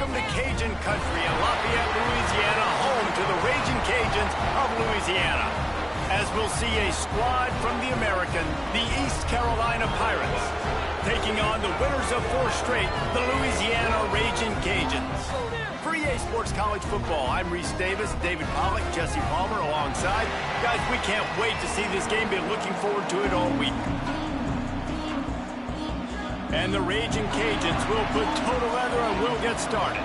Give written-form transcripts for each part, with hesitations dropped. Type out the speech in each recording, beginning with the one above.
Welcome to Cajun Country in Lafayette, Louisiana, home to the Raging Cajuns of Louisiana. As we'll see a squad from the American, the East Carolina Pirates, taking on the winners of 4 straight, the Louisiana Raging Cajuns. For EA Sports College Football, I'm Reese Davis, David Pollack, Jesse Palmer alongside. Guys, we can't wait to see this game. Been looking forward to it all week. And the Raging Cajuns will put toe together and we'll get started.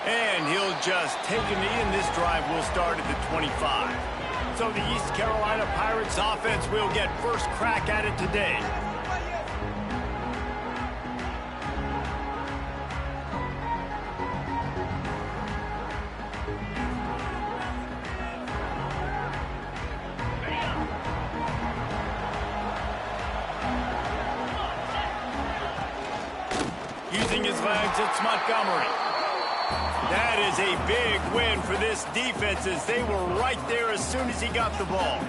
And he'll just take a knee, and this drive will start at the 25. So the East Carolina Pirates offense will get first crack at it today. Using his legs, it's Montgomery. That is a big win for this defense, as they were right there as soon as he got the ball.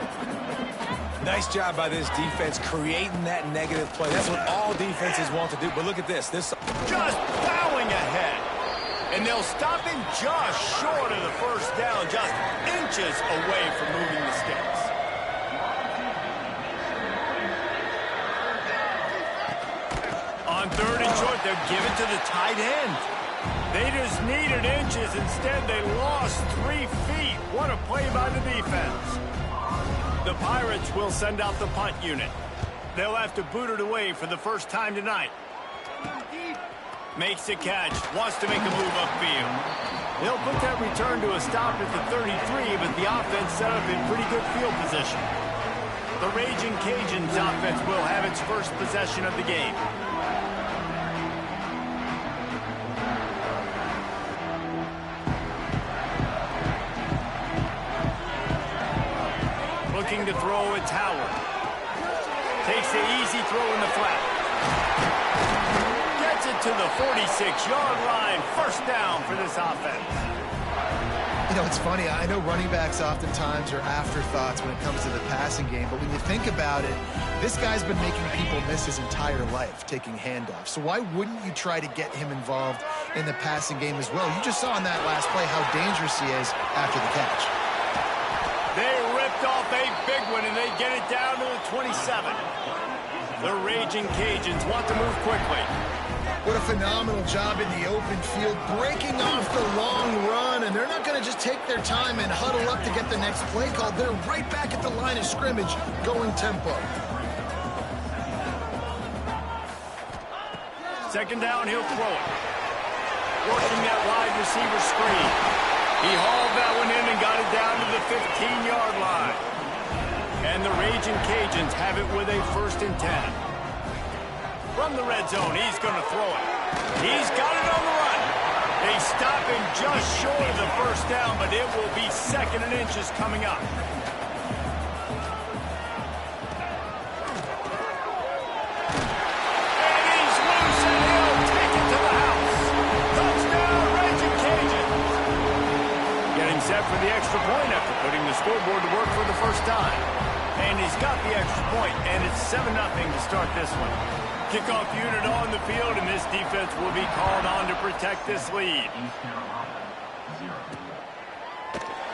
Nice job by this defense creating that negative play. That's what all defenses want to do. But look at this. Just bowing ahead. And they'll stop him just short of the first down, just inches away from moving the sticks. On 3rd and short, they'll give it to the tight end. They just needed inches. Instead, they lost 3 feet. What a play by the defense. The Pirates will send out the punt unit. They'll have to boot it away for the first time tonight. Makes a catch. Wants to make a move upfield. They'll put that return to a stop at the 33, but the offense set up in pretty good field position. The Raging Cajuns offense will have its first possession of the game. Looking to throw, it's Howard. Takes the easy throw in the flat. Gets it to the 46-yard line. First down for this offense. You know, it's funny. I know running backs oftentimes are afterthoughts when it comes to the passing game, but when you think about it, this guy's been making people miss his entire life taking handoffs. So why wouldn't you try to get him involved in the passing game as well? You just saw in that last play how dangerous he is after the catch. They ripped off a big one, and they get it down to the 27. The Raging Cajuns want to move quickly. What a phenomenal job in the open field, breaking off the long run, and they're not going to just take their time and huddle up to get the next play called. They're right back at the line of scrimmage, going tempo. Second down, he'll throw it. Working that wide receiver screen. He hauled that one in and got it down to the 15-yard line. And the Raging Cajuns have it with a 1st and 10. From the red zone, he's going to throw it. He's got it on the run. They stop him just short of the first down, but it will be 2nd and inches coming up. And he's loose, and he'll take it to the house. Touchdown, Raging Cajuns. Getting set for the extra point after putting the scoreboard to work for the first time. And he's got the extra point, and it's 7-0 to start this one. Kickoff unit on the field, and this defense will be called on to protect this lead.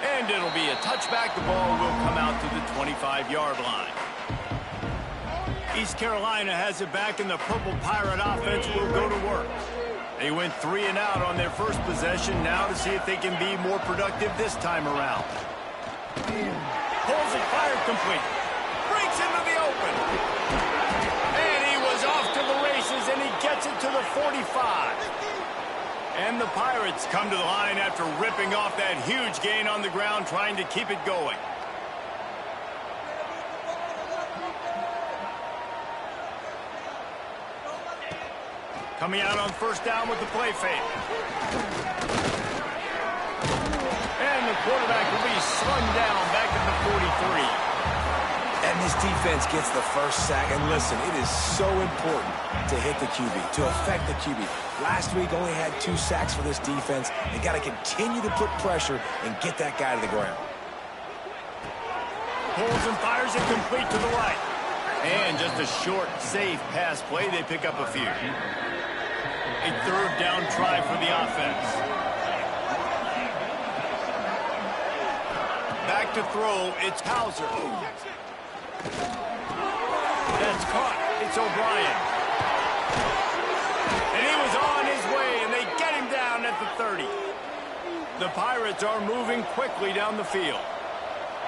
And it'll be a touchback. The ball will come out to the 25-yard line. East Carolina has it back, and the Purple Pirate offense will go to work. They went 3 and out on their first possession. Now to see if they can be more productive this time around. Pulls it, fired complete. Breaks into the open. And he was off to the races, and he gets it to the 45. And the Pirates come to the line after ripping off that huge gain on the ground, trying to keep it going. Coming out on 1st down with the play fake. And the quarterback will be slung down back at the 43. And this defense gets the first sack. And listen, it is so important to hit the QB, to affect the QB. Last week only had 2 sacks for this defense. They got to continue to put pressure and get that guy to the ground. Pulls and fires it complete to the right. And just a short, safe pass play, they pick up a few. A third down try for the offense. Back to throw, it's Hauser. That's caught, it's O'Brien. And he was on his way, and they get him down at the 30. The Pirates are moving quickly down the field.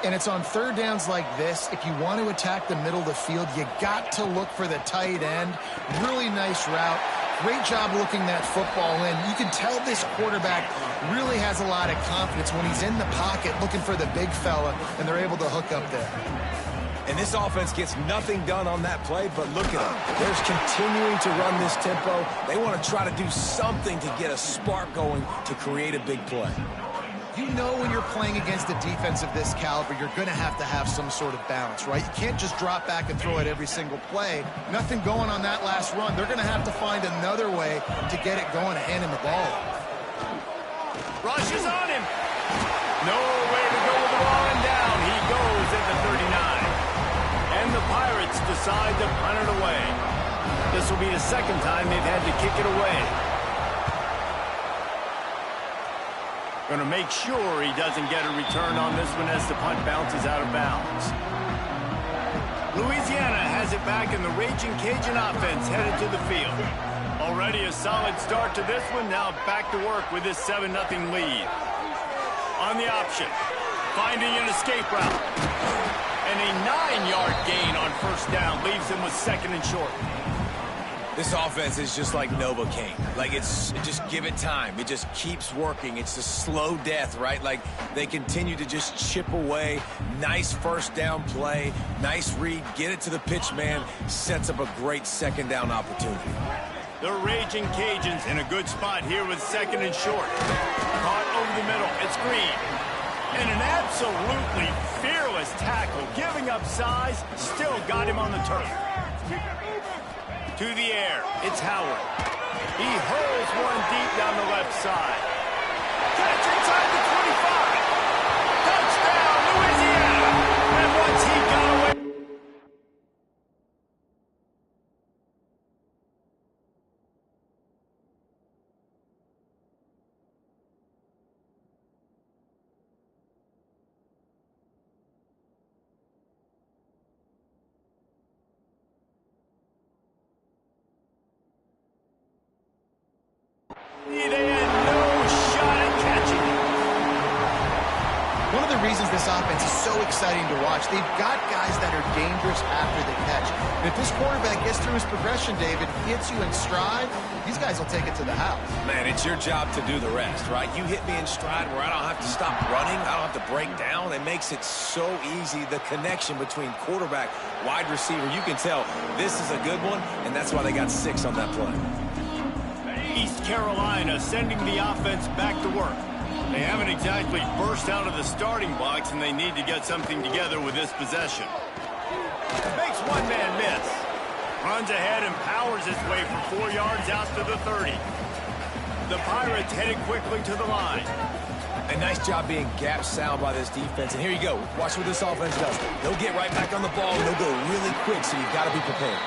And it's on third downs like this. If you want to attack the middle of the field, you got to look for the tight end. Really nice route. Great job looking that football in. You can tell this quarterback really has a lot of confidence when he's in the pocket looking for the big fella, and they're able to hook up there. And this offense gets nothing done on that play, but look at them. They're continuing to run this tempo. They want to try to do something to get a spark going to create a big play. You know when you're playing against a defense of this caliber, you're going to have some sort of balance, right? You can't just drop back and throw it every single play. Nothing going on that last run. They're going to have to find another way to get it going and hand him the ball. Rush is on him. No way to go with the ball and down. He goes at the 39. And the Pirates decide to punt it away. This will be the second time they've had to kick it away. Going to make sure he doesn't get a return on this one as the punt bounces out of bounds. Louisiana has it back, and the Raging Cajun offense headed to the field. Already a solid start to this one. Now back to work with this 7-0 lead. On the option, finding an escape route. And a 9-yard gain on first down leaves him with second and short. This offense is just like Novocaine. Like, just give it time. It just keeps working. It's a slow death, right? Like, they continue to just chip away. Nice first down play. Nice read. Get it to the pitch man. Sets up a great second down opportunity. The Raging Cajuns in a good spot here with second and short. Caught over the middle. It's Green. And an absolutely fearless tackle. Giving up size. Still got him on the turf. To the air, it's Howard. He hurls one deep down the left side. Catch inside the 25. Touchdown, Louisiana. And once he got away. They had no shot at catching it. One of the reasons this offense is so exciting to watch, they've got guys that are dangerous after the catch. And if this quarterback gets through his progression, David, hits you in stride, these guys will take it to the house. Man, it's your job to do the rest, right? You hit me in stride where I don't have to stop running. I don't have to break down. It makes it so easy. The connection between quarterback, wide receiver, you can tell this is a good one, and that's why they got 6 on that play. East Carolina sending the offense back to work. They haven't exactly burst out of the starting box, and they need to get something together with this possession. Makes one man miss. Runs ahead and powers his way for 4 yards out to the 30. The Pirates headed quickly to the line. A nice job being gap sound by this defense. And here you go. Watch what this offense does. They'll get right back on the ball, and they'll go really quick, so you've got to be prepared.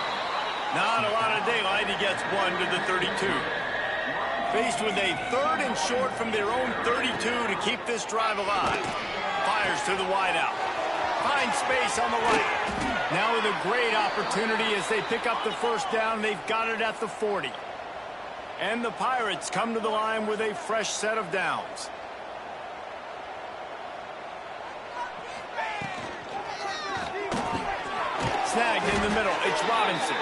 Not a lot of daylight. He gets one to the 32. Faced with a third and short from their own 32 to keep this drive alive. Fires to the wideout. Finds space on the right. Now with a great opportunity as they pick up the first down. They've got it at the 40. And the Pirates come to the line with a fresh set of downs. Snagged in the middle. It's Robinson.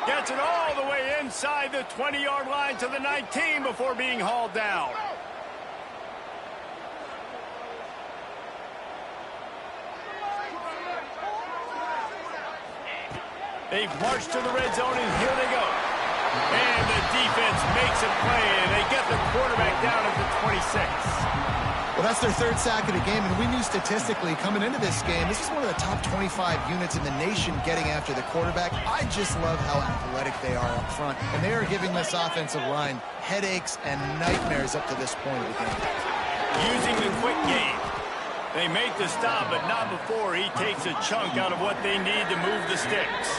Gets it all the way inside the 20-yard line to the 19 before being hauled down. They've marched to the red zone, and here they go. And the defense makes a play, and they get the quarterback down at the 26. Well, that's their third sack of the game, and we knew statistically coming into this game, this is one of the top 25 units in the nation getting after the quarterback. I just love how athletic they are up front, and they are giving this offensive line headaches and nightmares up to this point of the game. Using the quick game. They make the stop, but not before he takes a chunk out of what they need to move the sticks.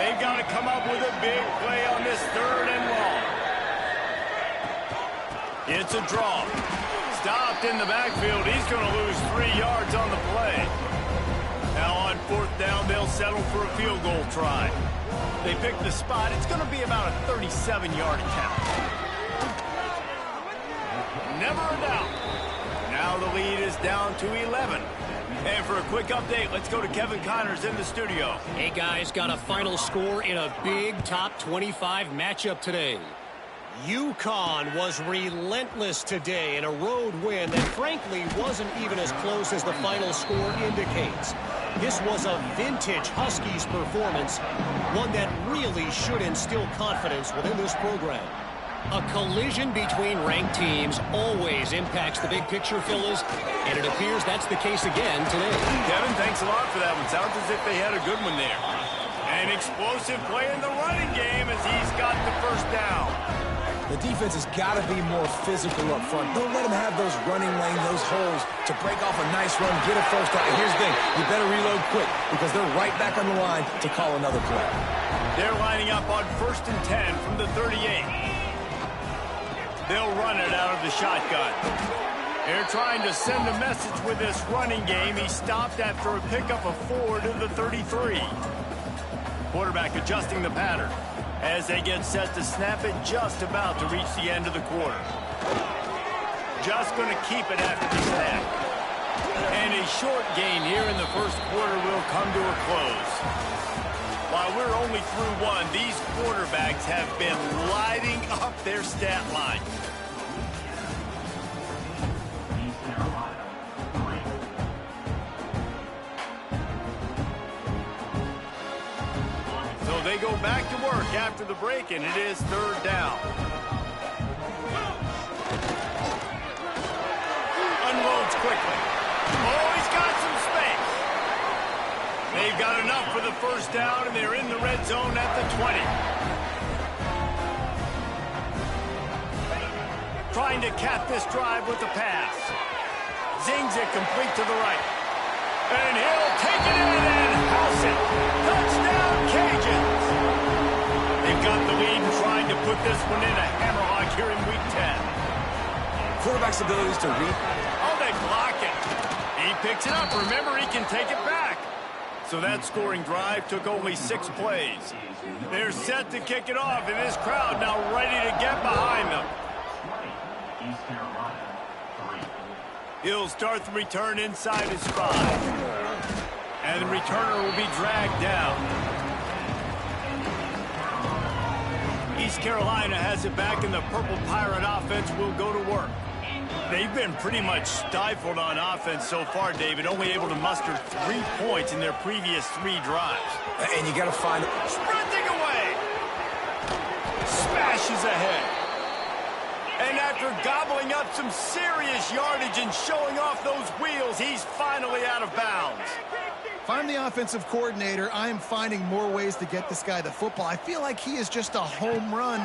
They've got to come up with a big play on this 3rd and long. It's a draw. Stopped in the backfield. He's going to lose 3 yards on the play. Now on 4th down, they'll settle for a field goal try. They pick the spot. It's going to be about a 37-yard attempt. Never a doubt. Now the lead is down to 11. And for a quick update, let's go to Kevin Connors in the studio. Hey, guys, got a final score in a big top 25 matchup today. UConn was relentless today in a road win that frankly wasn't even as close as the final score indicates. This was a vintage Huskies performance, one that really should instill confidence within this program. A collision between ranked teams always impacts the big picture, fellas, and it appears that's the case again today. Kevin, thanks a lot for that one. Sounds as if they had a good one there. An explosive play in the running game as he's got the 1st down. The defense has got to be more physical up front. Don't let them have those running lane, those holes to break off a nice run, get a 1st down. Here's the thing, you better reload quick because they're right back on the line to call another play. They're lining up on 1st and 10 from the 38. They'll run it out of the shotgun. They're trying to send a message with this running game. He stopped after a pickup of 4 to the 33. Quarterback adjusting the pattern as they get set to snap it, just about to reach the end of the quarter. Just going to keep it after the snap. And a short gain here in the 1st quarter will come to a close. While we're only through 1, these quarterbacks have been lighting up their stat line. So they go back to work after the break, and it is 3rd down. Unloads quickly. Oh, he's got some space. They've got enough for the 1st down, and they're in the red zone at the 20. Trying to cap this drive with a pass. Zings it complete to the right. And he'll take it in and house it. Touchdown, Cajuns. They've got the lead and trying to put this one in a hammerlock here in Week 10. Quarterback's abilities to read. Oh, they block it. He picks it up. Remember, he can take it back. So that scoring drive took only 6 plays. They're set to kick it off, and this crowd now ready to get behind them. He'll start the return inside his 5. And the returner will be dragged down. East Carolina has it back, and the Purple Pirate offense will go to work. They've been pretty much stifled on offense so far, David, only able to muster 3 points in their previous 3 drives. And you got to find... Sprinting away! Smashes ahead. And after gobbling up some serious yardage and showing off those wheels, he's finally out of bounds. If I'm the offensive coordinator, I am finding more ways to get this guy the football. I feel like he is just a home run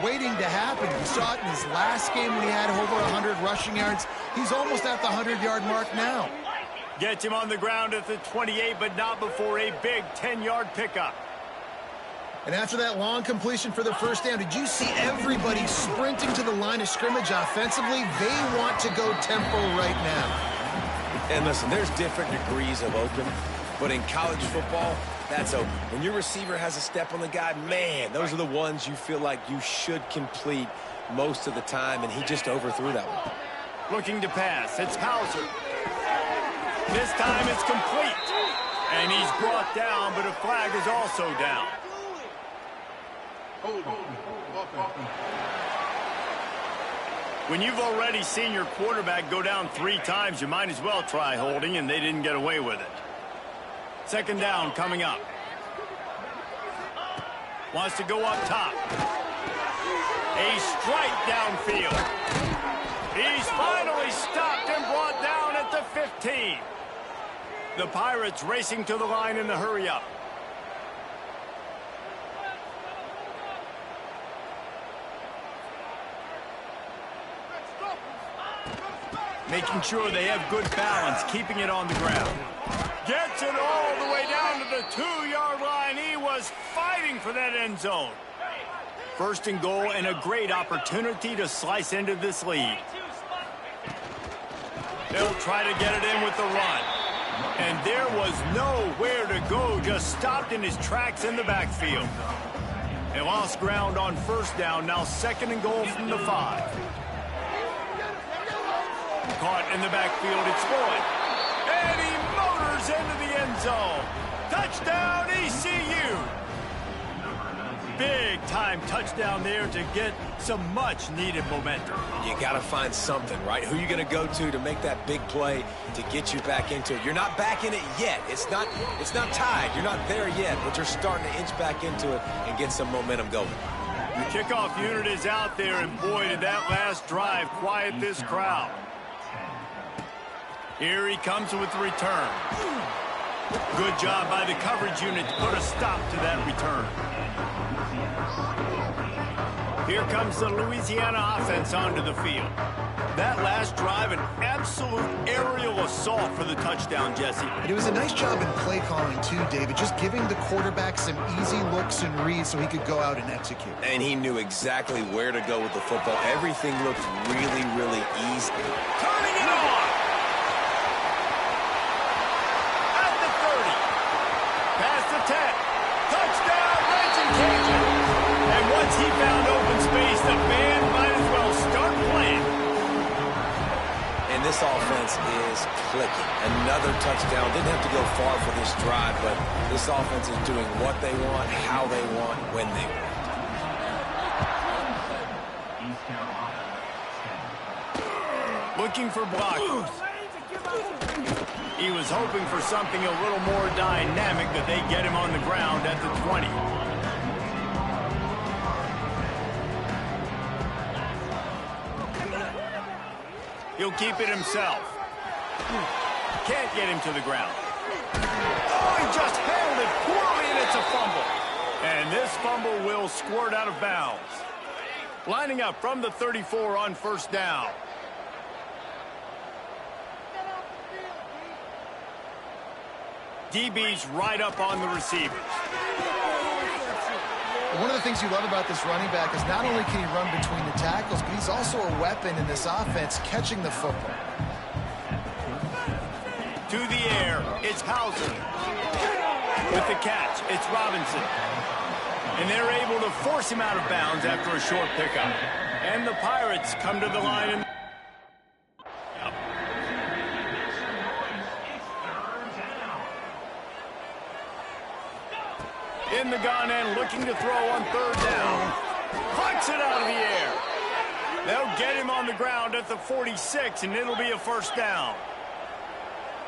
waiting to happen. We saw it in his last game when he had over 100 rushing yards. He's almost at the 100-yard mark now. Gets him on the ground at the 28, but not before a big 10-yard pickup. And after that long completion for the 1st down, did you see everybody sprinting to the line of scrimmage offensively? They want to go tempo right now. And listen, there's different degrees of open, but in college football, that's open. When your receiver has a step on the guy, man, those are the ones you feel like you should complete most of the time, and he just overthrew that one. Looking to pass. It's Hauser. This time it's complete. And he's brought down, but a flag is also down. When you've already seen your quarterback go down 3 times, you might as well try holding, and they didn't get away with it. 2nd down coming up. Wants to go up top. A strike downfield. He's finally stopped and brought down at the 15. The Pirates racing to the line in the hurry-up. making sure they have good balance, keeping it on the ground. Gets it all the way down to the 2-yard line. He was fighting for that end zone. First and goal, and a great opportunity to slice into this lead. They'll try to get it in with the run. And there was nowhere to go, just stopped in his tracks in the backfield. They lost ground on first down, now second and goal from the 5. Caught in the backfield, it's Floyd. And he motors into the end zone. Touchdown, ECU. Big-time touchdown there to get some much-needed momentum. You got to find something, right? Who are you going to go to make that big play to get you back into it? You're not back in it yet. It's not tied. You're not there yet, but you're starting to inch back into it and get some momentum going. The kickoff unit is out there, and boy, did that last drive quiet this crowd. Here he comes with the return. Good job by the coverage unit to put a stop to that return. Here comes the Louisiana offense onto the field. That last drive, an absolute aerial assault for the touchdown, Jesse. And it was a nice job in play calling, too, David, just giving the quarterback some easy looks and reads so he could go out and execute. And he knew exactly where to go with the football. Everything looked really, really easy. Turning it on! At the 30. Past the 10. Touchdown, Raging Cajun! And once he found open space, the band might as well start playing. And this offense is clicking. Another touchdown. Didn't have to go far for this drive, but this offense is doing what they want, how they want, when they want. Looking for blockers. He was hoping for something a little more dynamic, but they get him on the ground at the 20. He'll keep it himself. Can't get him to the ground. Oh, he just handled it poorly, and it's a fumble. And this fumble will squirt out of bounds. Lining up from the 34 on first down. DB's right up on the receivers. One of the things you love about this running back is not only can he run between the tackles, but he's also a weapon in this offense catching the football. To the air, it's Hauser. With the catch, it's Robinson. And they're able to force him out of bounds after a short pickup. And the Pirates come to the line and in the gun and looking to throw on third down. Pucks it out of the air. They'll get him on the ground at the 46, and it'll be a first down.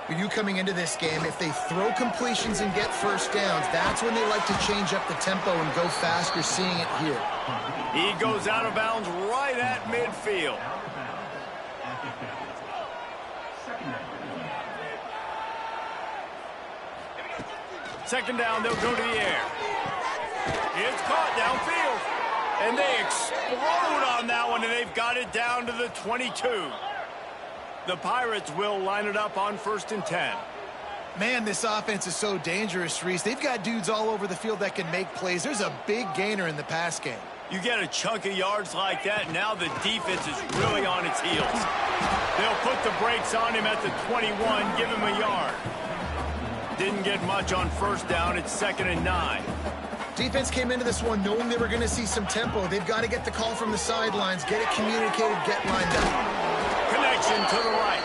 You coming into this game, if they throw completions and get first downs, that's when they like to change up the tempo and go faster, seeing it here. He goes out of bounds right at midfield. Second down, they'll go to the air. It's caught downfield. And they explode on that one, and they've got it down to the 22. The Pirates will line it up on first and 10. Man, this offense is so dangerous, Reese. They've got dudes all over the field that can make plays. There's a big gainer in the pass game. You get a chunk of yards like that, now the defense is really on its heels. They'll put the brakes on him at the 21, give him a yard. Didn't get much on first down. It's second and 9. Defense came into this one knowing they were going to see some tempo. They've got to get the call from the sidelines, get it communicated, get lined up. Connection to the right.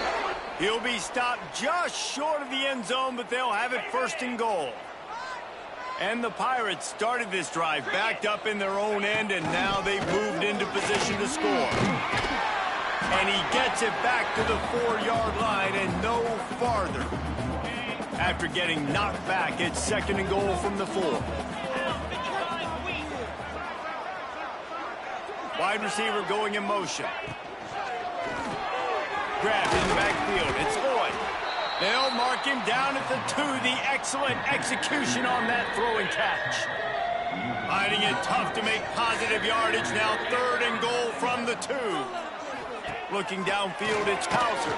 He'll be stopped just short of the end zone, but they'll have it first and goal. And the Pirates started this drive backed up in their own end, and now they've moved into position to score. And he gets it back to the 4-yard line and no farther. After getting knocked back, it's second and goal from the 4. Wide receiver going in motion. Grabbed in the backfield. It's Floyd. They'll mark him down at the 2. The excellent execution on that throwing catch. Finding it tough to make positive yardage. Now third and goal from the 2. Looking downfield, it's Hauser.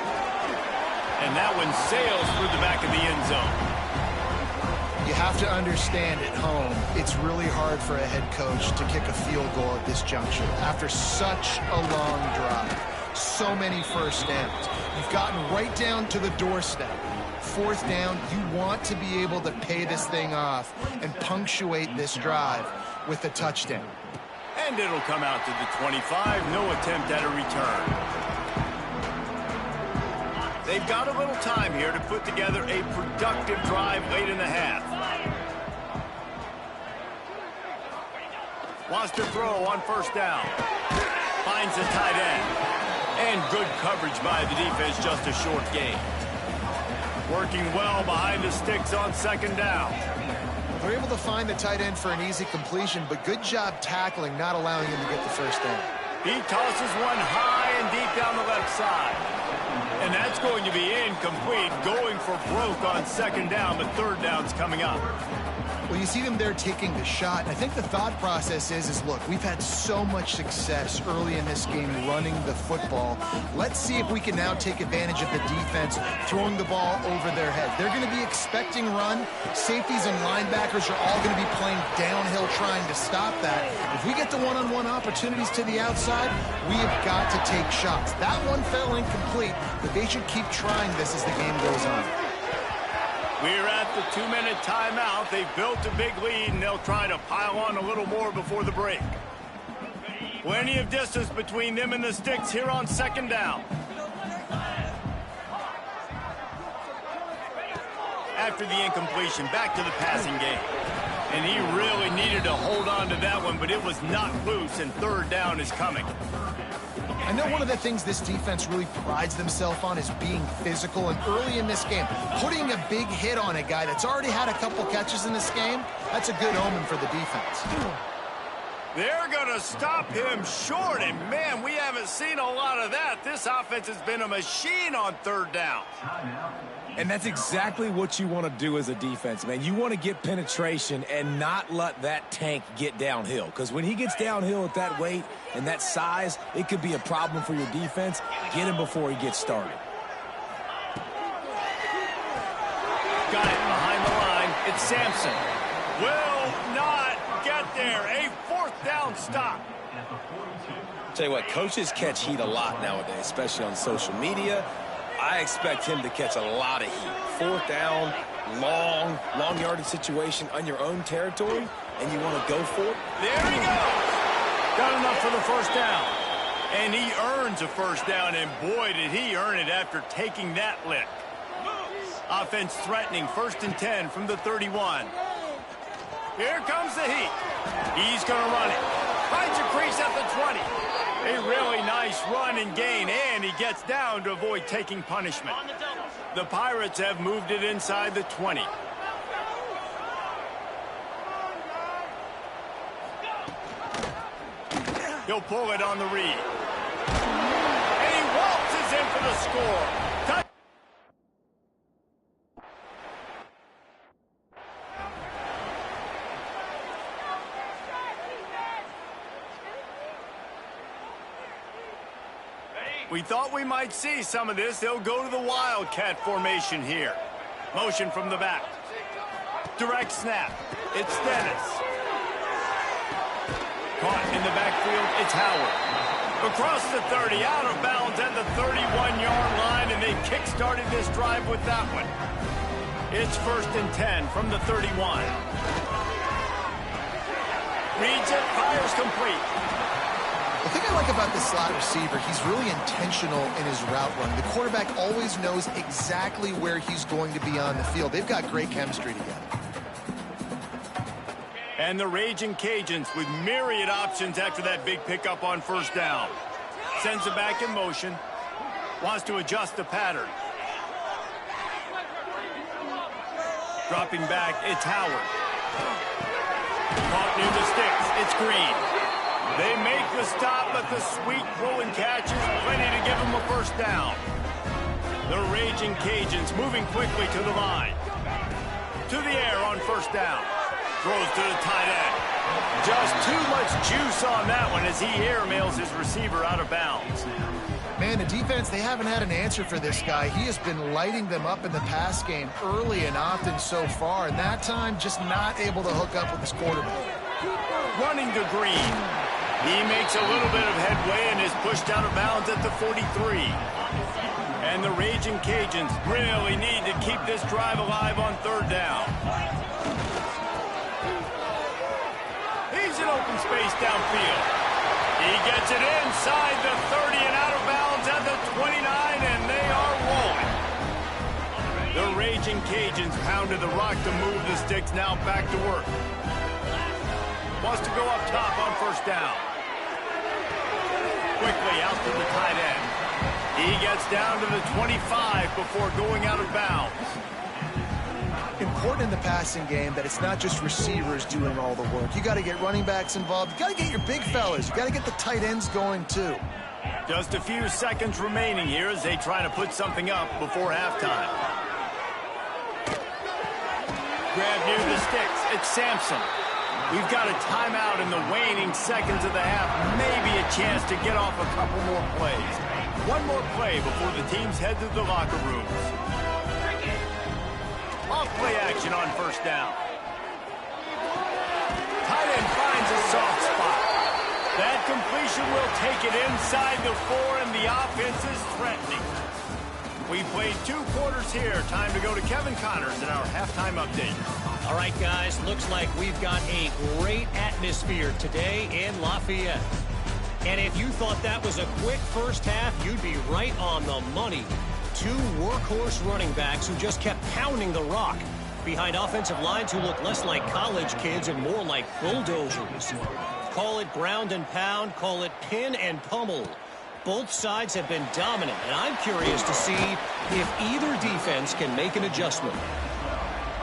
And that one sails through the back of the end zone. You have to understand at home, it's really hard for a head coach to kick a field goal at this juncture. After such a long drive, so many first downs. You've gotten right down to the doorstep. Fourth down, you want to be able to pay this thing off and punctuate this drive with a touchdown. And it'll come out to the 25. No attempt at a return. They've got a little time here to put together a productive drive late in the half. Wants to throw on first down. Finds the tight end. And good coverage by the defense, just a short gain. Working well behind the sticks on second down. They're able to find the tight end for an easy completion, but good job tackling, not allowing him to get the first down. He tosses one high and deep down the left side. And that's going to be incomplete, going for broke on second down, but third down's coming up. Well, you see them there taking the shot. I think the thought process is look, we've had so much success early in this game running the football. Let's see if we can now take advantage of the defense throwing the ball over their head. They're going to be expecting run. Safeties and linebackers are all going to be playing downhill trying to stop that. If we get the one-on-one opportunities to the outside, we have got to take shots. That one fell incomplete, but they should keep trying this as the game goes on. We're at the 2-minute timeout. They've built a big lead, and they'll try to pile on a little more before the break. Plenty of distance between them and the sticks here on second down. After the incompletion, back to the passing game. And he really needed to hold on to that one, but it was not loose, and third down is coming. I know one of the things this defense really prides themselves on is being physical, and early in this game, putting a big hit on a guy that's already had a couple catches in this game, that's a good omen for the defense. They're going to stop him short, and man, we haven't seen a lot of that. This offense has been a machine on third down. And that's exactly what you want to do as a defense, man. You want to get penetration and not let that tank get downhill. Because when he gets downhill at that weight and that size, it could be a problem for your defense. Get him before he gets started. Got it behind the line. It's Sampson. Will not get there. A fourth down stop. Tell you what, coaches catch heat a lot nowadays, especially on social media. I expect him to catch a lot of heat. Fourth down, long yardage situation on your own territory, and you want to go for it? There he goes. Got enough for the first down. And he earns a first down, and boy, did he earn it after taking that lick. Offense threatening, 1st and 10 from the 31. Here comes the heat. He's going to run it. Finds a crease at the 20. A really nice run and gain, and he gets down to avoid taking punishment. The Pirates have moved it inside the 20. He'll pull it on the read. And he waltzes in for the score. We thought we might see some of this. They'll go to the Wildcat formation here. Motion from the back. Direct snap. It's Dennis. Caught in the backfield, it's Howard. Across the 30, out of bounds at the 31-yard line, and they kick-started this drive with that one. It's 1st and 10 from the 31. Reads it, fires complete. The thing I like about the slot receiver, he's really intentional in his route run. The quarterback always knows exactly where he's going to be on the field. They've got great chemistry together. And the Raging Cajuns with myriad options after that big pickup on first down. Sends it back in motion. Wants to adjust the pattern. Dropping back, it's Howard. Caught near the sticks, it's Green. They make the stop, but the sweet throw and catch is plenty to give them a first down. The Raging Cajuns moving quickly to the line. To the air on first down. Throws to the tight end. Just too much juice on that one as he airmails his receiver out of bounds. Man, the defense, they haven't had an answer for this guy. He has been lighting them up in the pass game early and often so far, and that time just not able to hook up with his quarterback. Running to Green. He makes a little bit of headway and is pushed out of bounds at the 43. And the Raging Cajuns really need to keep this drive alive on third down. He's in open space downfield. He gets it inside the 30 and out of bounds at the 29, and they are rolling. The Raging Cajuns pounded the rock to move the sticks, now back to work. Wants to go up top on first down. Quickly out to the tight end. He gets down to the 25 before going out of bounds. Important in the passing game that it's not just receivers doing all the work. You got to get running backs involved. You got to get your big fellas. You got to get the tight ends going too. Just a few seconds remaining here as they try to put something up before halftime. Grab near the sticks. It's Sampson. We've got a timeout in the waning seconds of the half. Maybe a chance to get off a couple more plays. One more play before the teams head to the locker rooms. Off play action on first down. Tight end finds a soft spot. That completion will take it inside the 4, and the offense is threatening. We played 2 quarters here. Time to go to Kevin Connors in our halftime update. All right, guys, looks like we've got a great atmosphere today in Lafayette. And if you thought that was a quick first half, you'd be right on the money. 2 workhorse running backs who just kept pounding the rock behind offensive lines who look less like college kids and more like bulldozers. Call it ground and pound, call it pin and pummel. Both sides have been dominant, and I'm curious to see if either defense can make an adjustment.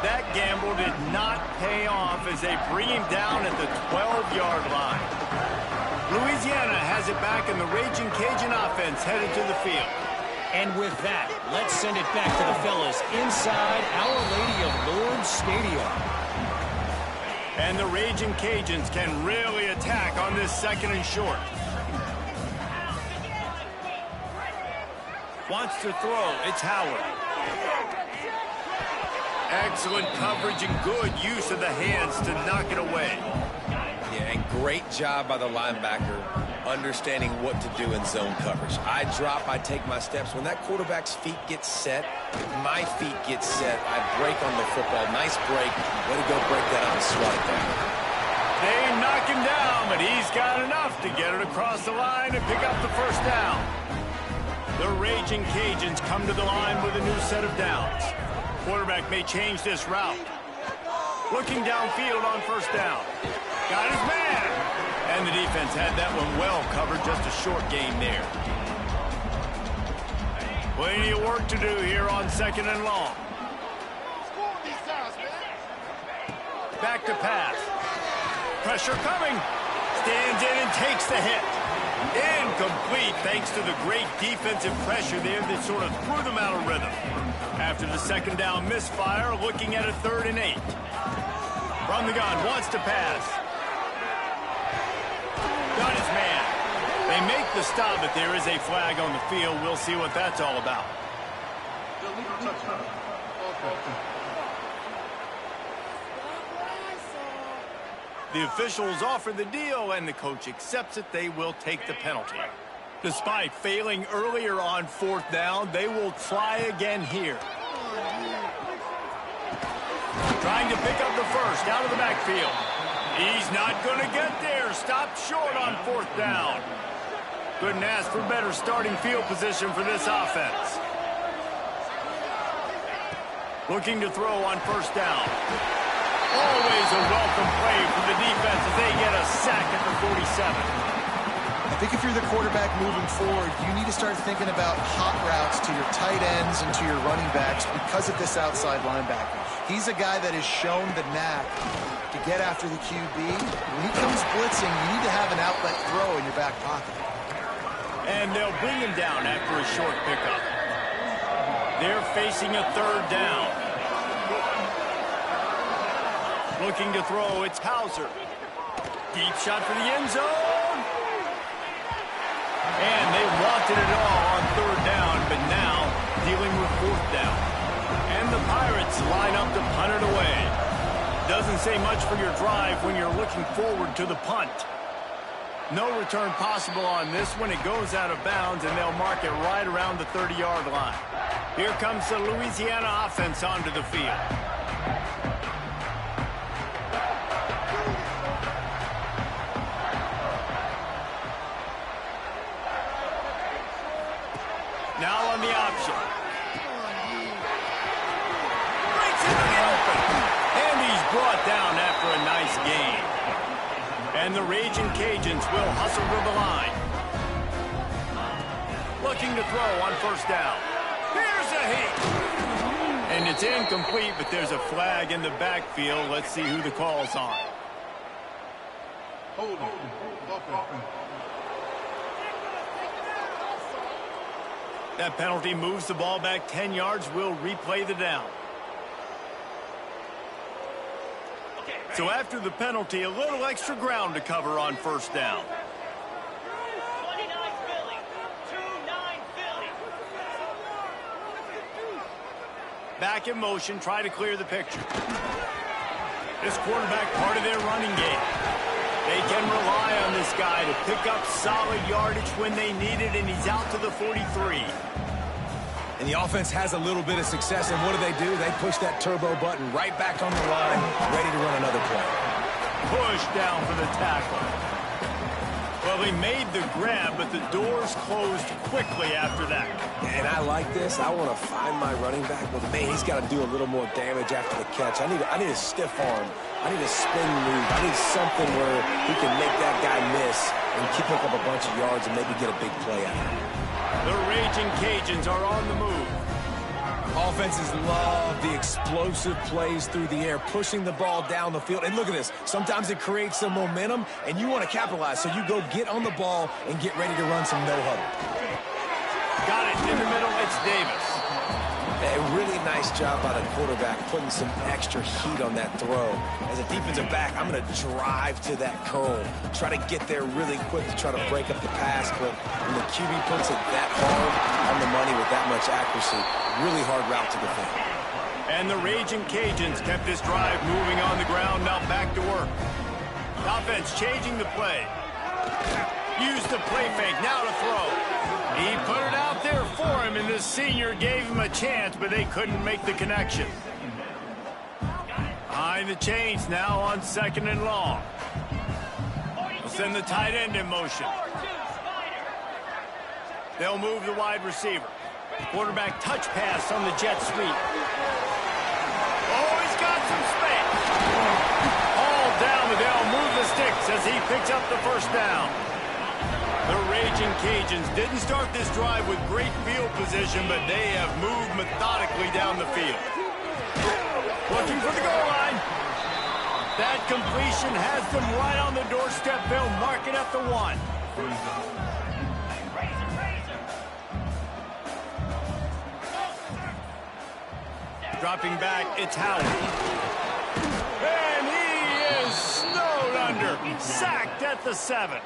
That gamble did not pay off as they bring him down at the 12-yard line. Louisiana has it back, and the Raging Cajun offense headed to the field. And with that, let's send it back to the fellas inside Our Lady of Lourdes Stadium. And the Raging Cajuns can really attack on this second and short. Wants to throw. It's Howard. Excellent coverage and good use of the hands to knock it away. Yeah, and great job by the linebacker understanding what to do in zone coverage. I drop, I take my steps. When that quarterback's feet get set, my feet get set, I break on the football. Nice break. Way to go break that up and swat it down. They knock him down, but he's got enough to get it across the line and pick up the first down. The Raging Cajuns come to the line with a new set of downs. Quarterback may change this route. Looking downfield on first down. Got his man. And the defense had that one well covered, just a short gain there. Plenty of work to do here on second and long. Back to pass. Pressure coming. Stands in and takes the hit. Incomplete thanks to the great defensive pressure there that sort of threw them out of rhythm. After the second down misfire, looking at a 3rd and 8. From the gun, wants to pass. Got his man. They make the stop, but there is a flag on the field. We'll see what that's all about. The officials offer the deal, and the coach accepts it. They will take the penalty. Despite failing earlier on 4th down, they will try again here. Trying to pick up the first out of the backfield. He's not going to get there. Stopped short on 4th down. Couldn't ask for better starting field position for this offense. Looking to throw on first down. Always a welcome play from the defense as they get a sack at the 47. I think if you're the quarterback moving forward, you need to start thinking about hot routes to your tight ends and to your running backs because of this outside linebacker. He's a guy that has shown the knack to get after the QB. When he comes blitzing, you need to have an outlet throw in your back pocket. And they'll bring him down after a short pickup. They're facing a 3rd down. Looking to throw, it's Hauser. Deep shot for the end zone. And they wanted it all Pirates line up to punt it away. Doesn't say much for your drive when you're looking forward to the punt. No return possible on this one. It goes out of bounds, and they'll mark it right around the 30-yard line. Here comes the Louisiana offense onto the field. Now on the option. Breaks into the open. And he's brought down after a nice gain. And the Raging Cajuns will hustle to the line. Looking to throw on first down. Here's a hit. And it's incomplete, but there's a flag in the backfield. Let's see who the call's on. Hold on. That penalty moves the ball back 10 yards. We'll replay the down. So after the penalty, a little extra ground to cover on first down. 29 Philly. 2-9 Philly. Back in motion, try to clear the picture. This quarterback part of their running game. They can rely on this guy to pick up solid yardage when they need it, and he's out to the 43. And the offense has a little bit of success, and what do? They push that turbo button right back on the line, ready to run another play. Push down for the tackle. Well, he made the grab, but the doors closed quickly after that. And I like this. I want to find my running back, but man, he's got to do a little more damage after the catch. I need a stiff arm. I need a spin move. I need something where he can make that guy miss and pick up a bunch of yards and maybe get a big play out of it. The Raging Cajuns are on the move. Offenses love the explosive plays through the air, pushing the ball down the field. And look at this. Sometimes it creates some momentum, and you want to capitalize. So you go get on the ball and get ready to run some no-huddle. Got it in the middle. It's Davis. A really nice job by the quarterback putting some extra heat on that throw. As a defensive back, I'm going to drive to that curl, try to get there really quick to try to break up the pass, but when the QB puts it that hard on the money with that much accuracy, really hard route to defend. And the Raging Cajuns kept this drive moving on the ground, now back to work. Offense changing the play. Use the play fake, now to throw. He put it out there for him, and the senior gave him a chance, but they couldn't make the connection. Behind the chains now on 2nd and long. They'll send the tight end in motion. They'll move the wide receiver. Quarterback touch pass on the jet sweep. Oh, he's got some space. All down, but they'll move the sticks as he picks up the first down. The Raging Cajuns didn't start this drive with great field position, but they have moved methodically down the field. Looking for the goal line. That completion has them right on the doorstep. They'll mark it at the 1. Dropping back, it's Howard. And he is snowed under. Sacked at the 7.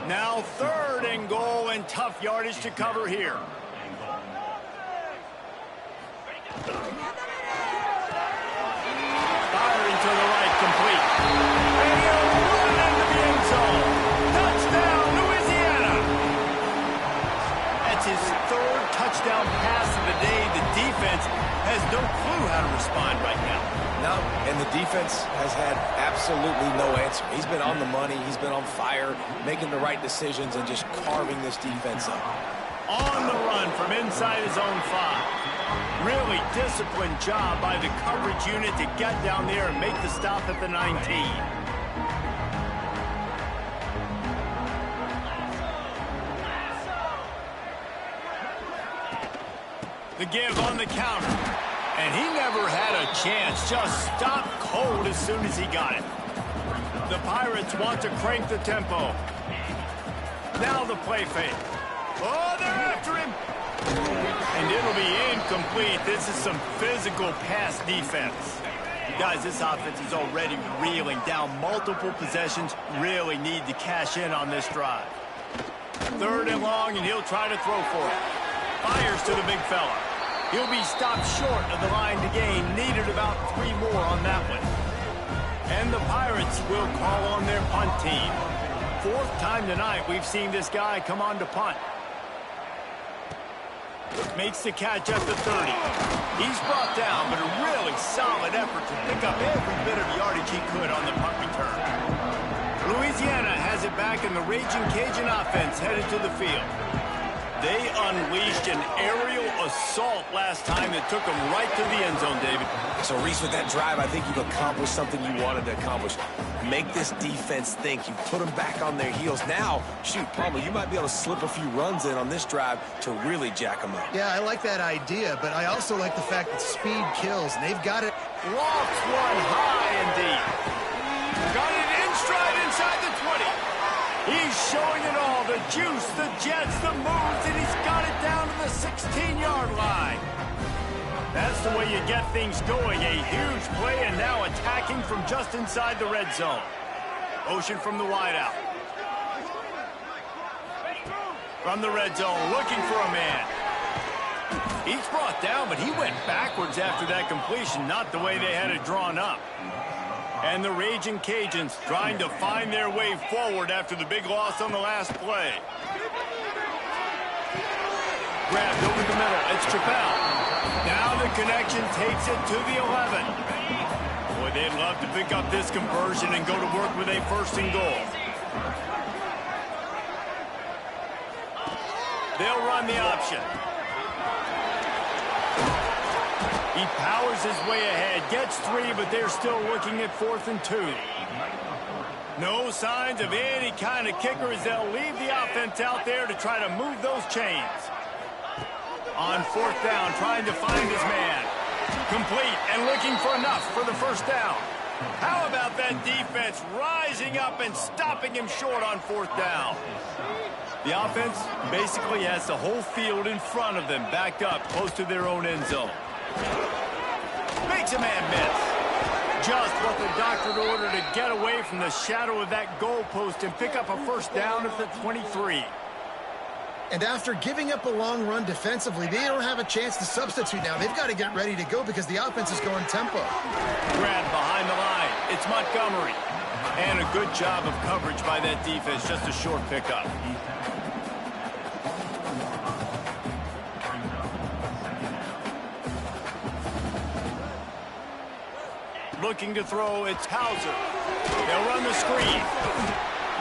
Now 3rd and goal, and tough yardage to cover here. Firing to the right, complete. And he'll run into the end zone. Touchdown, Louisiana. That's his 3rd touchdown pass of the day. The defense has no clue how to respond right now. No, and the defense has had absolutely no answer. He's been on the money. He's been on fire, making the right decisions and just carving this defense up. On the run from inside his own 5. Really disciplined job by the coverage unit to get down there and make the stop at the 19. The give on the counter. And he never had a chance. Just stopped cold as soon as he got it. The Pirates want to crank the tempo. Now the play fake. Oh, they're after him. And it'll be incomplete. This is some physical pass defense. Guys, this offense is already reeling down multiple possessions. Really need to cash in on this drive. 3rd and long, and he'll try to throw for it. Fires to the big fella. He'll be stopped short of the line to gain. Needed about 3 more on that one. And the Pirates will call on their punt team. 4th time tonight we've seen this guy come on to punt. Makes the catch at the 30. He's brought down, but a really solid effort to pick up every bit of yardage he could on the punt return. Louisiana has it back, in the Raging Cajun offense headed to the field. They unleashed an aerial assault last time that took them right to the end zone, David. So, Reese, with that drive, I think you've accomplished something you wanted to accomplish. Make this defense think. You put them back on their heels. Now, shoot, Palmer, you might be able to slip a few runs in on this drive to really jack them up. Yeah, I like that idea, but I also like the fact that speed kills, and they've got it. Lofts one high and deep. Got it in stride inside the 20. He's showing it all, the juice, the jets, the moves, and he's got it down to the 16-yard line. That's the way you get things going. A huge play, and now attacking from just inside the red zone. Motion from the wideout. From the red zone, looking for a man. He's brought down, but he went backwards after that completion, not the way they had it drawn up. And the Raging Cajuns trying to find their way forward after the big loss on the last play. Grabbed over the middle. It's Chappelle. Now the connection takes it to the 11. Boy, they'd love to pick up this conversion and go to work with a 1st and goal. They'll run the option. He powers his way ahead, gets 3, but they're still looking at 4th and 2. No signs of any kind of kicker as they'll leave the offense out there to try to move those chains. On 4th down, trying to find his man. Complete and looking for enough for the 1st down. How about that defense rising up and stopping him short on 4th down? The offense basically has the whole field in front of them, backed up close to their own end zone. Makes a man miss. Just what the doctor ordered to get away from the shadow of that goalpost and pick up a 1st down at the 23. And after giving up a long run defensively, they don't have a chance to substitute now. They've got to get ready to go because the offense is going tempo. Grab behind the line. It's Montgomery. And a good job of coverage by that defense. Just a short pickup. Looking to throw, it's Hauser. They'll run the screen.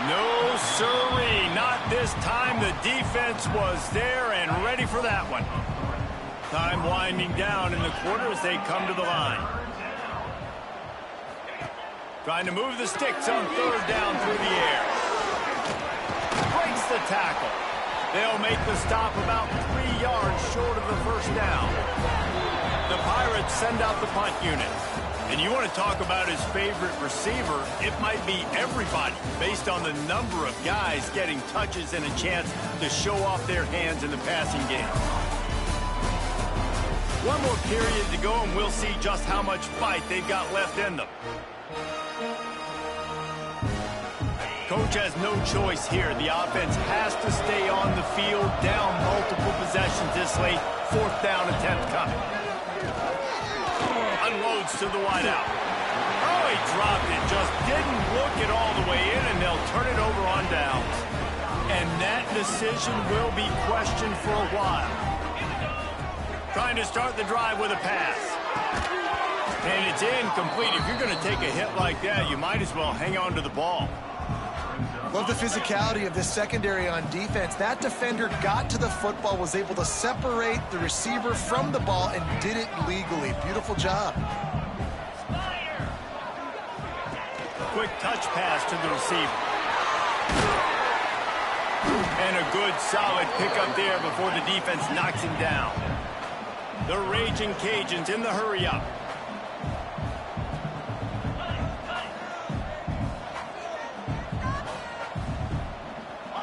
No, sirree, not this time. The defense was there and ready for that one. Time winding down in the quarter as they come to the line. Trying to move the sticks on 3rd down through the air. Breaks the tackle. They'll make the stop about 3 yards short of the 1st down. The Pirates send out the punt unit. And you want to talk about his favorite receiver, it might be everybody, based on the number of guys getting touches and a chance to show off their hands in the passing game. One more period to go, and we'll see just how much fight they've got left in them. Coach has no choice here. The offense has to stay on the field, down multiple possessions this late. 4th down attempt coming. Unloads to the wideout. Oh, he dropped it. Just didn't look it all the way in, and they'll turn it over on downs. And that decision will be questioned for a while. Trying to start the drive with a pass. And it's incomplete. If you're going to take a hit like that, you might as well hang on to the ball. Love the physicality of this secondary on defense. That defender got to the football, was able to separate the receiver from the ball, and did it legally. Beautiful job. Quick touch pass to the receiver. And a good, solid pickup there before the defense knocks him down. The Raging Cajuns in the hurry-up.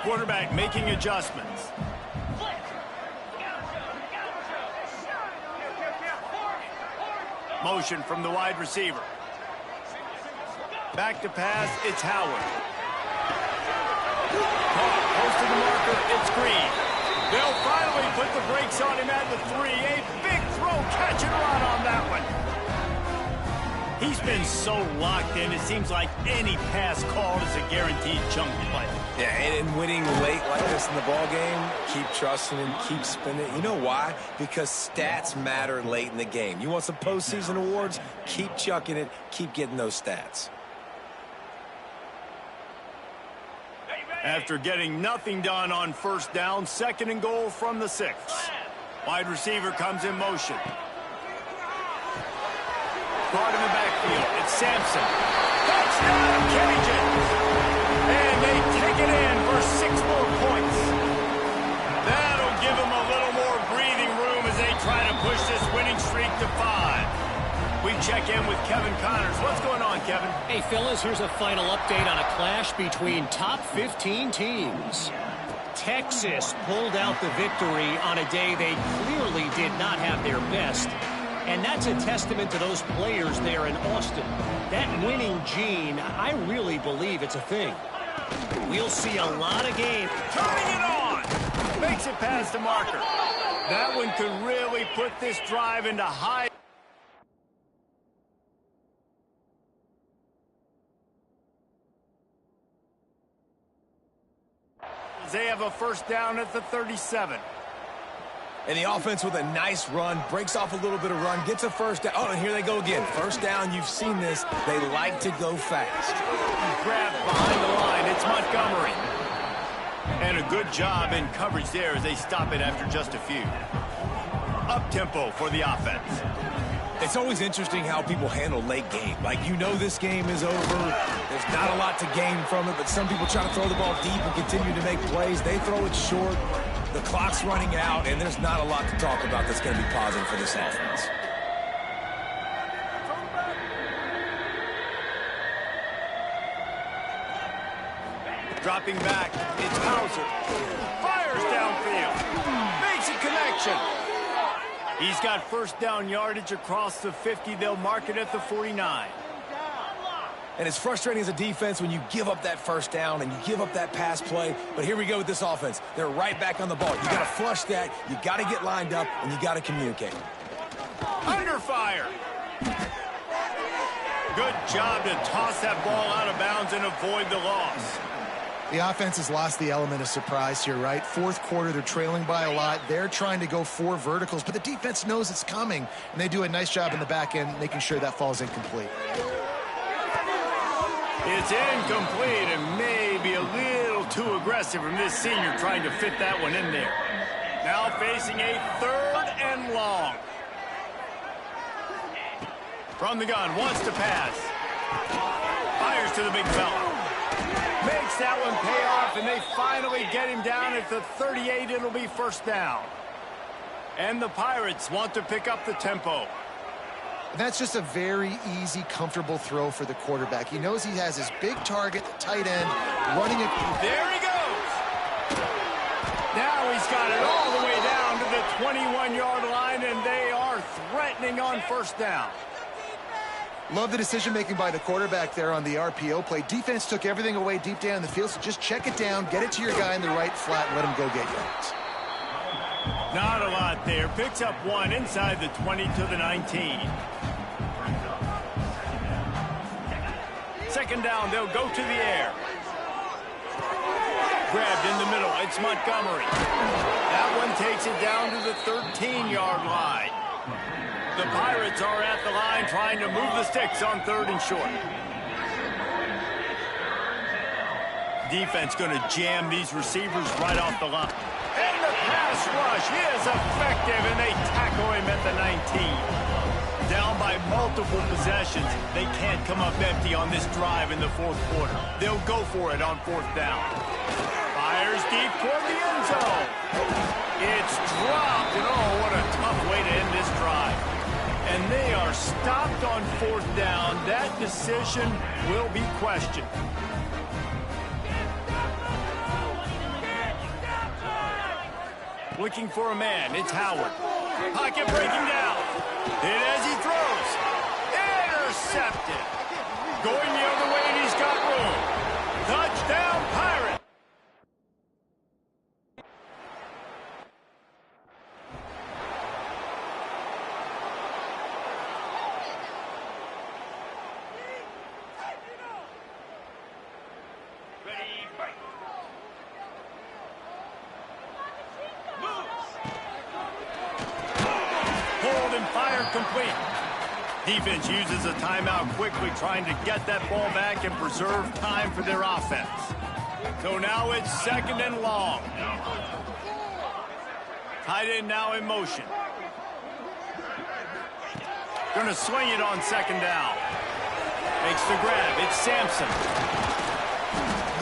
Quarterback making adjustments. Motion from the wide receiver. Back to pass, it's Howard. Caught, close to the marker, it's Green. They'll finally put the brakes on him at the 3. A big throw, catch and run on that one. He's been so locked in, it seems like any pass called is a guaranteed chunk play. Yeah, and winning late like this in the ball game, keep trusting him, keep spinning. You know why? Because stats matter late in the game. You want some postseason awards? Keep chucking it, keep getting those stats. After getting nothing done on first down, 2nd and goal from the 6. Wide receiver comes in motion. Caught in the backfield. It's Sampson. Touchdown, Cajuns! And they take it in for 6 more points. That'll give them a little more breathing room as they try to push this winning streak to 5. We check in with Kevin Connors. What's going on, Kevin? Hey, fellas, here's a final update on a clash between top 15 teams. Texas pulled out the victory on a day they clearly did not have their best. And that's a testament to those players there in Austin. That winning gene, I really believe it's a thing. We'll see a lot of games. Turning it on! Makes it past the marker. That one could really put this drive into high... They have a first down at the 37. And the offense with a nice run, breaks off a little bit of run, gets a first down. Oh, and here they go again. First down, you've seen this. They like to go fast. Grabbed behind the line. It's Montgomery. And a good job in coverage there as they stop it after just a few. Up-tempo for the offense. It's always interesting how people handle late game. Like, you know this game is over. There's not a lot to gain from it, but some people try to throw the ball deep and continue to make plays. They throw it short. The clock's running out, and there's not a lot to talk about that's going to be positive for this offense. Dropping back, it's Hauser. Fires downfield. Makes a connection. He's got first down yardage across the 50. They'll mark it at the 49. And it's frustrating as a defense when you give up that first down and you give up that pass play. But here we go with this offense. They're right back on the ball. You got to flush that. You got to get lined up, and you got to communicate. Under fire. Good job to toss that ball out of bounds and avoid the loss. The offense has lost the element of surprise here, right? 4th quarter, they're trailing by a lot. They're trying to go 4 verticals, but the defense knows it's coming, and they do a nice job in the back end making sure that falls incomplete. It's incomplete and maybe a little too aggressive from this senior trying to fit that one in there. Now facing a 3rd and long. From the gun, wants to pass. Fires to the big fella. Makes that one pay off, and they finally get him down at the 38. It'll be first down. And the Pirates want to pick up the tempo. That's just a very easy, comfortable throw for the quarterback. He knows he has his big target, the tight end, running it. There he goes. Now he's got it all the way down to the 21-yard line, and they are threatening on first down. Love the decision-making by the quarterback there on the RPO play. Defense took everything away deep down in the field, so just check it down, get it to your guy in the right flat, and let him go get yards. Not a lot there. Picks up 1 inside the 20 to the 19. 2nd down, they'll go to the air. Grabbed in the middle, it's Montgomery. That one takes it down to the 13-yard line. The Pirates are at the line trying to move the sticks on 3rd and short. Defense going to jam these receivers right off the line. And the pass rush is effective, and they tackle him at the 19. Down by multiple possessions. They can't come up empty on this drive in the 4th quarter. They'll go for it on 4th down. Fires deep toward the end zone. It's dropped, and oh, what a tough way to end this drive. And they are stopped on 4th down. That decision will be questioned. Looking for a man, it's Howard. Pocket breaking down. And as he throws, intercepted. Going the other way, and he's got room. Touchdown, Pirates. Hold and fire complete. Defense uses a timeout quickly, trying to get that ball back and preserve time for their offense. So now it's 2nd and long. Tight end now in motion. Going to swing it on 2nd down. Makes the grab. It's Sampson.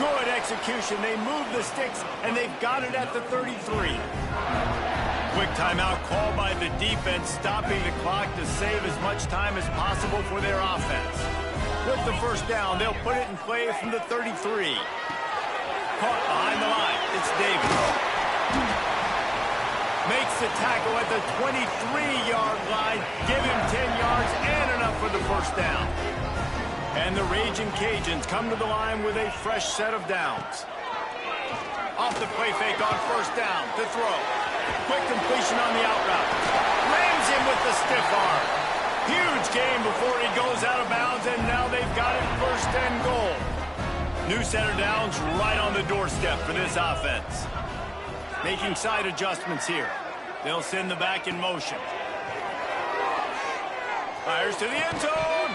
Good execution. They move the sticks, and they've got it at the 33. Quick timeout called by the defense, stopping the clock to save as much time as possible for their offense. With the 1st down, they'll put it in play from the 33. Caught behind the line. It's Davis. Makes the tackle at the 23-yard line. Give him 10 yards and enough for the 1st down. And the Raging Cajuns come to the line with a fresh set of downs. Off the play fake on 1st down to throw. Quick completion on the out route. Rams him with the stiff arm. Huge game before he goes out of bounds, and now they've got it 1st and goal. New set of downs right on the doorstep for this offense. Making side adjustments here. They'll send the back in motion. Fires to the end zone.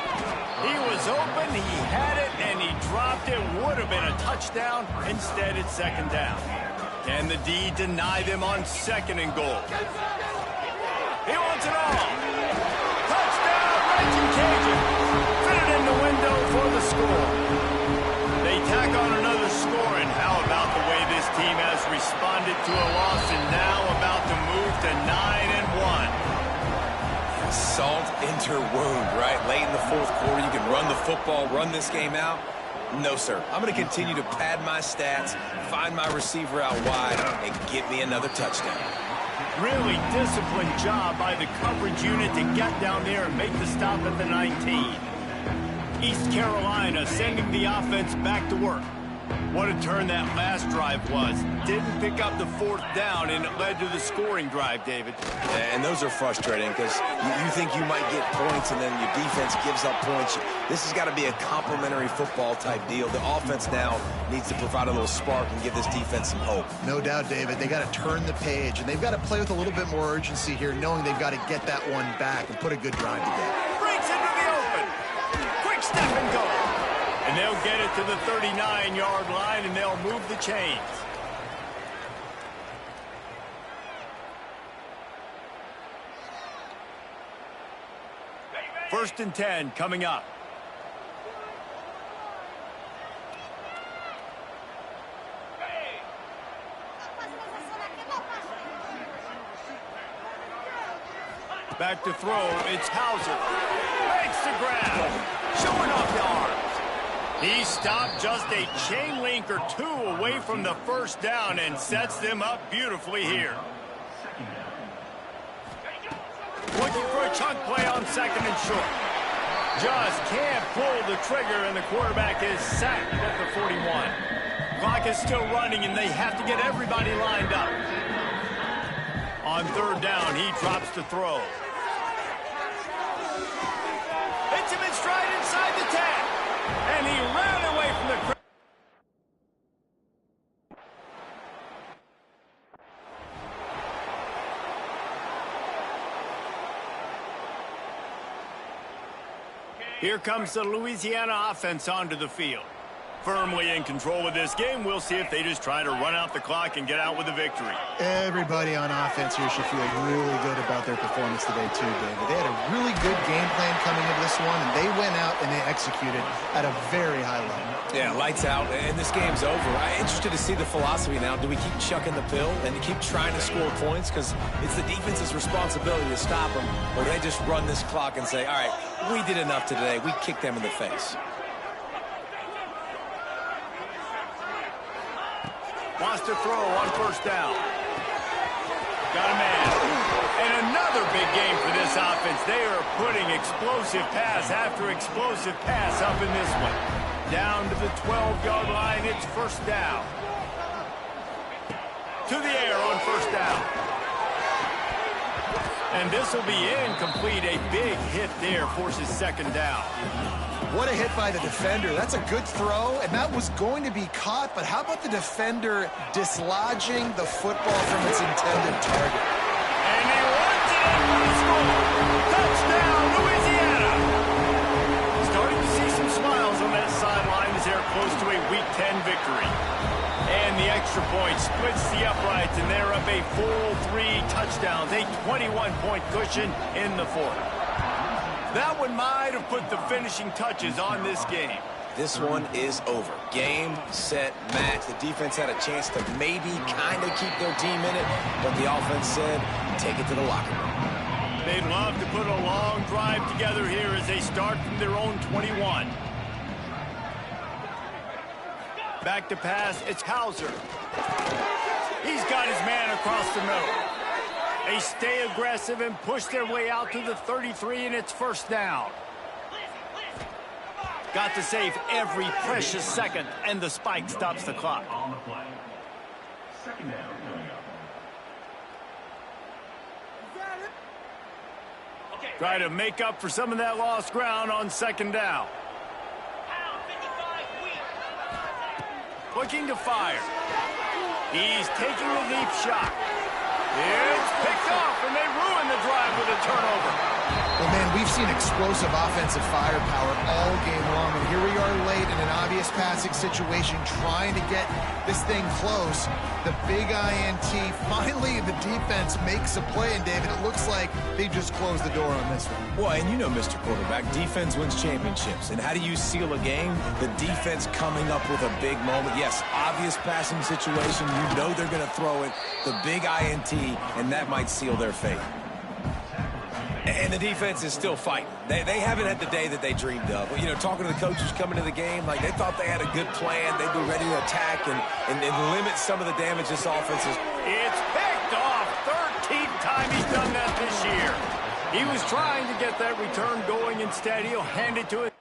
He was open, he had it, and he dropped it. Would have been a touchdown. Instead, it's 2nd down. Can the D deny them on 2nd and goal? He wants it all. Touchdown, Raging Cajun. Fit it in the window for the score. They tack on another score, and how about the way this team has responded to a loss and now about to move to 9-1. Salt into wound, right? Late in the 4th quarter, you can run the football, run this game out. No, sir. I'm going to continue to pad my stats, find my receiver out wide, and get me another touchdown. Really disciplined job by the coverage unit to get down there and make the stop at the 19. East Carolina sending the offense back to work. What a turn that last drive was. Didn't pick up the 4th down, and it led to the scoring drive, David. And those are frustrating because you think you might get points and then your defense gives up points. This has got to be a complementary football type deal. The offense now needs to provide a little spark and give this defense some hope. No doubt, David. They got to turn the page, and they've got to play with a little bit more urgency here, knowing they've got to get that one back and put a good drive together. Breaks into the open. Quick step and go. And they'll get it to the 39-yard line, and they'll move the chains. First and 10 coming up. Back to throw, it's Hauser. Makes the grab. Showing off the arms. He stopped just a chain link or 2 away from the 1st down and sets them up beautifully here. Looking for a chunk play on 2nd and short. Just can't pull the trigger, and the quarterback is sacked at the 41. Clock is still running, and they have to get everybody lined up. On 3rd down, he drops to throw. Hits him in stride inside the 10. And he ran away from the crowd. Here comes the Louisiana offense onto the field. Firmly in control of this game. We'll see if they just try to run out the clock and get out with a victory. Everybody on offense here should feel really good about their performance today too, David. They had a really good game plan coming into this one, and they went out and they executed at a very high level. Yeah, lights out, and this game's over. I'm interested to see the philosophy now. Do we keep chucking the pill and keep trying to score points? Because it's the defense's responsibility to stop them, or they just run this clock and say, all right, we did enough today. We kicked them in the face. Wants to throw on 1st down. Got a man. And another big game for this offense. They are putting explosive pass after explosive pass up in this one. Down to the 12-yard line. It's 1st down. To the air on 1st down. And this will be incomplete. A big hit there forces 2nd down. What a hit by the defender. That's a good throw, and that was going to be caught, but how about the defender dislodging the football from its intended target? And he runs it in for the score. Touchdown, Louisiana. Starting to see some smiles on that sideline as they're close to a Week 10 victory. And the extra point splits the uprights, and they're up a full 3 touchdowns, a 21-point cushion in the fourth. That one might have put the finishing touches on this game. This one is over. Game, set, match. The defense had a chance to maybe kind of keep their team in it, but the offense said, take it to the locker room. They'd love to put a long drive together here as they start from their own 21. Back to pass, it's Hauser. He's got his man across the middle. They stay aggressive and push their way out to the 33, and it's first down. Got to save every precious second, and the spike stops the clock. On the play. Second down coming up. Try to make up for some of that lost ground on second down. Looking to fire. He's taking the deep shot. It's picked off, and they ruin the drive with a turnover. Well, man, we've seen explosive offensive firepower all game long, and here we are late in an obvious passing situation trying to get this thing close. The big INT, finally the defense makes a play, and David, it looks like they just closed the door on this one. Well, and you know, Mr. Quarterback, defense wins championships. And how do you seal a game? The defense coming up with a big moment. Yes, obvious passing situation. You know they're going to throw it. The big INT, and that might seal their fate. And the defense is still fighting. They haven't had the day that they dreamed of. You know, talking to the coaches coming to the game, like they thought they had a good plan. They'd be ready to attack and limit some of the damage this offense is. It's picked off. 13th time he's done that this year. He was trying to get that return going. Instead, he'll hand it to it.